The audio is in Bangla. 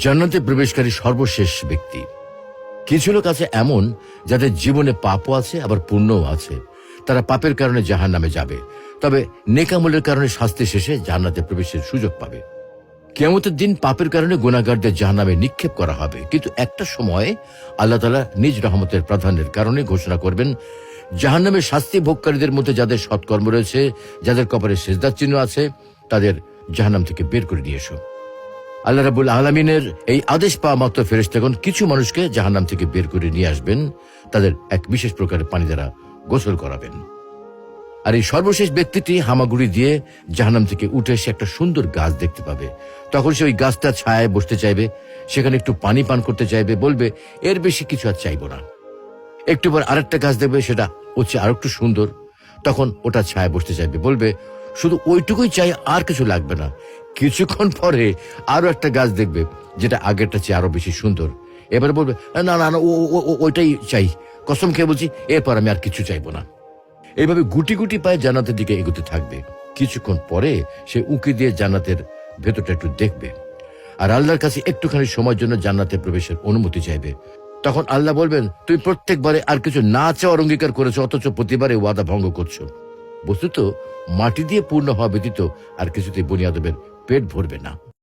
জান্নাতে প্রবেশকারী সর্বশেষ ব্যক্তি। কিছু লোক আছে এমন যাদের জীবনে পাপও আছে আবার পুণ্যও আছে। তারা পাপের কারণে জাহান্নামে যাবে, তবে নেকামলের কারণে শাস্তি শেষে জান্নাতে প্রবেশের সুযোগ পাবে। কিয়ামতের দিন পাপের কারণে গুনাহগারদের জাহান্নামে নিক্ষেপ করা হবে, কিন্তু একটা সময় আল্লাহ তাআলা নিজ রহমতের প্রাধান্যের কারণে ঘোষণা করবেন, জাহান্নামের শাস্তি ভোগকারীদের মধ্যে যাদের সৎকর্ম রয়েছে, যাদের কপালে সেজদার চিহ্ন আছে, তাদের জাহান্নাম থেকে বের করে নিয়ে এসো। আল্লাহ রাব্বুল আলামিনের এই আদেশ পাওয়া মাত্র ফেরেশতাগণ কিছু মানুষকে জাহান্নাম থেকে বের করে নিয়ে আসবেন, তাদের এক বিশেষ প্রকারের পানি দ্বারা গোসল করাবেন। আর এই সর্বশেষ ব্যক্তিটি হামাগুড়ি দিয়ে জাহান্নাম থেকে উঠে এসে একটা সুন্দর গাছ দেখতে পাবে। তখন সে ওই গাছটা ছায়ায় বসতে চাইবে, সেখানে একটু পানি পান করতে চাইবে, বলবে এর বেশি কিছু আর চাইবো না। একটু পর আরেকটা গাছ দেখবে, সেটা হচ্ছে আর একটু সুন্দর, তখন ওটা ছায়ায় বসতে চাইবে, বলবে শুধু ওইটুকুই চাই, আর কিছু লাগবে না। কিছুক্ষণ পরে আরো একটা গাছ দেখবে যেটা আগেরটা চেয়ে আরো বেশি সুন্দর। এবারে বলবে না না না, ওইটাই চাই, কসম খেয়ে বলছি, এরপর আমি আর কিছু চাইবো না। এইভাবে গুটি গুটি পায়ে জান্নাতের দিকে এগোতে থাকবে। কিছুক্ষণ পরে সে উঁকি দিয়ে জান্নাতের ভেতরটা একটু দেখবে, আর আল্লাহর কাছে একটুখানি সময়ের জন্য জান্নাতে প্রবেশের অনুমতি চাইবে। তখন আল্লাহ বলবেন, তুমি প্রত্যেকবারে আর কিছু না চাওয়ার অঙ্গীকার করেছো, অথচ প্রতিবারে ওয়াদা ভঙ্গ করছো। বস্তুত মাটি দিয়ে পূর্ণ হওয়া ব্যতীত আর কিছুতেই বনি আদমের পেট ভরবে না।